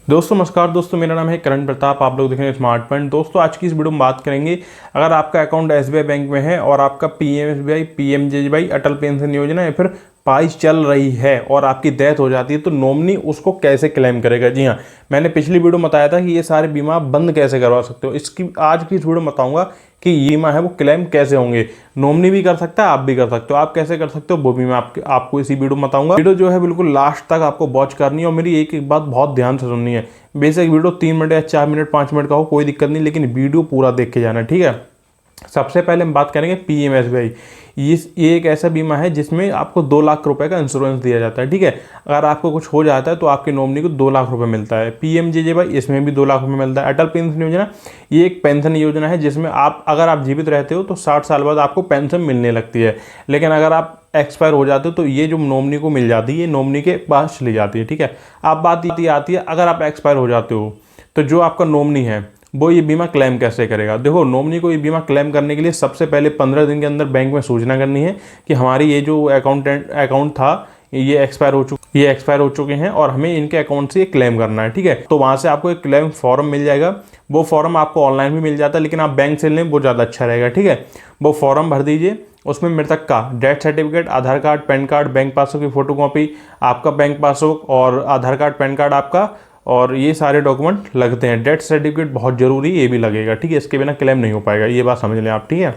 दोस्तों नमस्कार दोस्तों, मेरा नाम है करण प्रताप। आप लोग देख रहे हैं स्मार्ट पॉइंट। दोस्तों आज की इस वीडियो में बात करेंगे, अगर आपका अकाउंट एसबीआई बैंक में है और आपका पीएमएसबीवाई, पीएमजेजेबीवाई, अटल पेंशन योजना या फिर पाइस चल रही है और आपकी डेथ हो जाती है तो नॉमिनी उसको कैसे क्लेम करेगा। जी हाँ, मैंने पिछली वीडियो में बताया था कि ये सारे बीमा आप बंद कैसे करवा सकते हो। इसकी आज की इस वीडियो में बताऊंगा कि ये बीमा है वो क्लेम कैसे होंगे। नॉमिनी भी कर सकता है, आप भी कर सकते हो। आप कैसे कर सकते हो वो भी मैं आपको इसी वीडियो में बताऊंगा। वीडियो जो है बिल्कुल लास्ट तक आपको वॉच करनी है और मेरी एक एक बात बहुत ध्यान से सुननी है। बेसिक वीडियो 3 मिनट या 4 मिनट 5 मिनट का हो कोई दिक्कत नहीं, लेकिन वीडियो पूरा देख के जाना, ठीक है। सबसे पहले हम बात करेंगे पीएमएसबीवाई। ये एक ऐसा बीमा है जिसमें आपको 2 लाख रुपए का इंश्योरेंस दिया जाता है, ठीक है। अगर आपको कुछ हो जाता है तो आपके नॉमिनी को 2 लाख रुपए मिलता है। पीएमजेजेबीवाई, इसमें भी 2 लाख रुपए मिलता है। अटल पेंशन योजना, ये एक पेंशन योजना है जिसमें अगर आप जीवित रहते हो तो 60 साल बाद आपको पेंशन मिलने लगती है। लेकिन अगर आप एक्सपायर हो जाते हो तो ये जो नॉमिनी को मिल जाती है, ये नॉमिनी के पास चली जाती है, ठीक है। अब बात आती है, अगर आप एक्सपायर हो जाते हो तो जो आपका नॉमिनी है वो ये बीमा क्लेम कैसे करेगा। देखो, नॉमिनी को ये बीमा क्लेम करने के लिए सबसे पहले 15 दिन के अंदर बैंक में सूचना करनी है कि हमारी ये जो अकाउंट था ये एक्सपायर हो चुके हैं और हमें इनके अकाउंट से ये क्लेम करना है, ठीक है। तो वहाँ से आपको एक क्लेम फॉर्म मिल जाएगा। वो फॉर्म आपको ऑनलाइन भी मिल जाता है, लेकिन आप बैंक से लें वो ज़्यादा अच्छा रहेगा, ठीक है। वो फॉर्म भर दीजिए, उसमें मृतक का death certificate, Aadhaar card, PAN card, bank passbook की फोटोकॉपी, आपका बैंक पासबुक और आधार कार्ड, पैन कार्ड आपका, और ये सारे डॉक्यूमेंट लगते हैं। डेथ सर्टिफिकेट बहुत जरूरी, ये भी लगेगा, ठीक है। इसके बिना क्लेम नहीं हो पाएगा, ये बात समझ लें आप, ठीक है।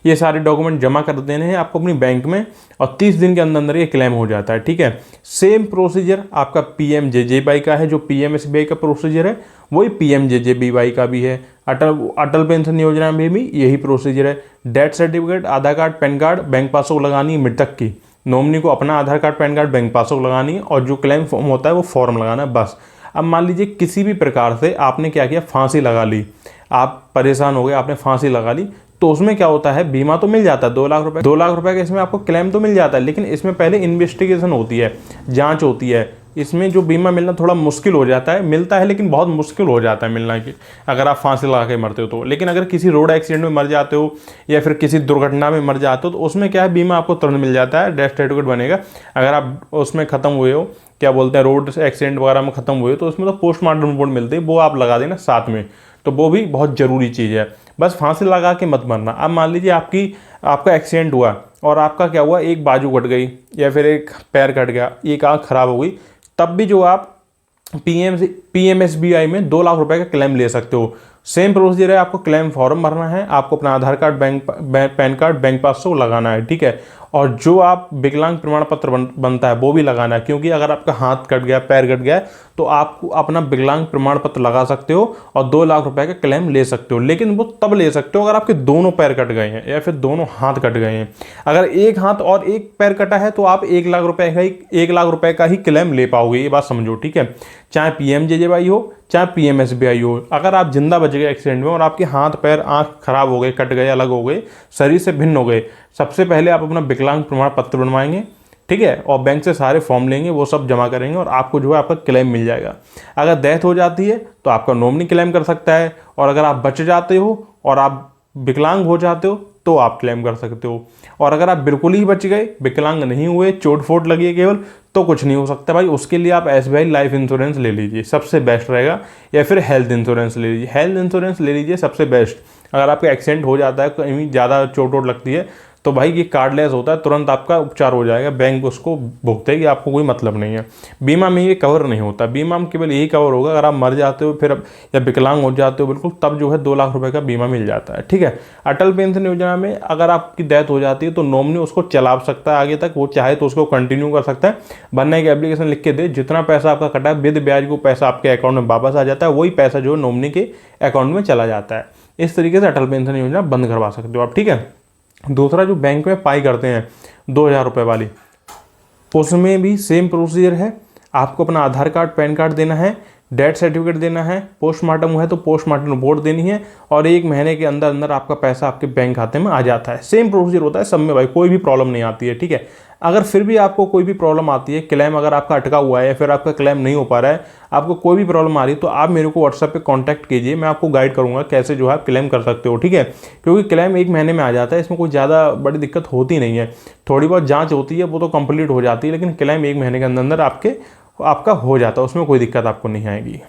ये सारे डॉक्यूमेंट जमा कर देने हैं आपको अपनी बैंक में और 30 दिन के अंदर अंदर ये क्लेम हो जाता है, ठीक है। सेम प्रोसीजर आपका पीएमजेजेबीवाई का है। जो पीएमएसबीवाई का प्रोसीजर है वही पीएमजेजेबीवाई का भी है। अटल पेंशन योजना में भी यही प्रोसीजर है। Death certificate, Aadhaar card, PAN card, bank passbook लगानी है मृतक की। नॉमिनी को अपना Aadhaar card, PAN card, bank passbook लगानी है और जो क्लेम फॉर्म होता है वो फॉर्म लगाना है, बस। अब मान लीजिए किसी भी प्रकार से आपने क्या किया, फांसी लगा ली, आप परेशान हो गए, आपने फांसी लगा ली, तो उसमें क्या होता है, बीमा तो मिल जाता है 2 लाख रुपए। 2 लाख रुपए का इसमें आपको क्लेम तो मिल जाता है, लेकिन इसमें पहले इन्वेस्टिगेशन होती है, जांच होती है। इसमें जो बीमा मिलना थोड़ा मुश्किल हो जाता है, मिलता है लेकिन बहुत मुश्किल हो जाता है मिलना की, अगर आप फांसी लगा के मरते हो तो। लेकिन अगर किसी रोड एक्सीडेंट में मर जाते हो या फिर किसी दुर्घटना में मर जाते हो तो उसमें क्या है, बीमा आपको तुरंत मिल जाता है, डेथ सर्टिफिकेट बनेगा। अगर आप उसमें ख़त्म हुए हो, क्या बोलते हैं, रोड एक्सीडेंट वगैरह में ख़त्म हुए तो उसमें तो पोस्टमार्टम रिपोर्ट मिलती है, वो आप लगा देना साथ में, तो वो भी बहुत ज़रूरी चीज़ है। बस फांसी लगा के मत मरना। अब मान लीजिए आपका एक्सीडेंट हुआ और आपका क्या हुआ, एक बाजू कट गई या फिर एक पैर कट गया, एक आँख खराब हो गई, तब भी जो आप पीएमएसबीवाई में 2 लाख रुपए का क्लेम ले सकते हो। सेम प्रोसीजर है, आपको क्लेम फॉर्म भरना है, आपको अपना Aadhaar card, PAN card, bank passbook लगाना है, ठीक है। और जो आप विकलांग प्रमाण पत्र बनता है वो भी लगाना है, क्योंकि अगर आपका हाथ कट गया, पैर कट गया तो आप अपना विकलांग प्रमाण पत्र लगा सकते हो और 2 लाख रुपए का क्लेम ले सकते हो। लेकिन वो तब ले सकते हो अगर आपके दोनों पैर कट गए हैं या फिर दोनों हाथ कट गए हैं। अगर एक हाथ और एक पैर कटा है तो आप 1 लाख रुपए का ही क्लेम ले पाओगे, ये बात समझो, ठीक है। चाहे पीएमजेजेबीवाई हो चाहे पीएमएसबीवाई हो। अगर आप जिंदा बच गए एक्सीडेंट में और आपके हाथ पैर आंख खराब हो गए, कट गए, अलग हो गए, शरीर से भिन्न हो गए, सबसे पहले आप अपना विकलांग प्रमाण पत्र बनवाएंगे, ठीक है, और बैंक से सारे फॉर्म लेंगे, वो सब जमा करेंगे और आपको जो है आपका क्लेम मिल जाएगा। अगर डेथ हो जाती है तो आपका नॉमिनी क्लेम कर सकता है, और अगर आप बच जाते हो और आप विकलांग हो जाते हो तो आप क्लेम कर सकते हो। और अगर आप बिल्कुल ही बच गए, विकलांग नहीं हुए, चोट फोट लगी है केवल, तो कुछ नहीं हो सकता भाई। उसके लिए आप एसबीआई लाइफ इंश्योरेंस ले लीजिए, सबसे बेस्ट रहेगा, या फिर हेल्थ इंश्योरेंस ले लीजिए। हेल्थ इंश्योरेंस ले लीजिए सबसे बेस्ट। अगर आपका एक्सीडेंट हो जाता है, कहीं ज़्यादा चोट वोट लगती है तो भाई ये कार्डलेस होता है, तुरंत आपका उपचार हो जाएगा, बैंक उसको भुगतेगी, आपको कोई मतलब नहीं है। बीमा में ये कवर नहीं होता। बीमा में केवल यही कवर होगा अगर आप मर जाते हो फिर या विकलांग हो जाते हो बिल्कुल, तब जो है 2 लाख रुपए का बीमा मिल जाता है, ठीक है। अटल पेंशन योजना में अगर आपकी डेथ हो जाती है तो नॉमिनी उसको चला सकता है आगे तक, वो चाहे तो उसको कंटिन्यू कर सकता है। बनना एक एप्लीकेशन लिख के दे, जितना पैसा आपका कटा है विद ब्याज को पैसा आपके अकाउंट में वापस आ जाता है, वही पैसा जो नॉमिनी के अकाउंट में चला जाता है। इस तरीके से अटल पेंशन योजना बंद करवा सकते हो आप, ठीक है। दूसरा, जो बैंक में पाई करते हैं 2000 रुपये वाली, उसमें भी सेम प्रोसीजर है। आपको अपना आधार कार्ड, पैन कार्ड देना है, डेथ सर्टिफिकेट देना है, पोस्टमार्टम हुआ है तो पोस्टमार्टम रिपोर्ट देनी है, और 1 महीने के अंदर अंदर आपका पैसा आपके बैंक खाते में आ जाता है। सेम प्रोसीजर होता है सब में भाई, कोई भी प्रॉब्लम नहीं आती है, ठीक है। अगर फिर भी आपको कोई भी प्रॉब्लम आती है, क्लेम अगर आपका अटका हुआ है या फिर आपका क्लेम नहीं हो पा रहा है, आपको कोई भी प्रॉब्लम आ रही है, तो आप मेरे को व्हाट्सएप पे कांटेक्ट कीजिए, मैं आपको गाइड करूंगा कैसे जो है आप क्लेम कर सकते हो, ठीक है। क्योंकि क्लेम 1 महीने में आ जाता है, इसमें कोई ज़्यादा बड़ी दिक्कत होती नहीं है। थोड़ी बहुत जाँच होती है, वो तो कंप्लीट हो जाती है, लेकिन क्लेम 1 महीने के अंदर अंदर आपके आपका हो जाता है, उसमें कोई दिक्कत आपको नहीं आएगी।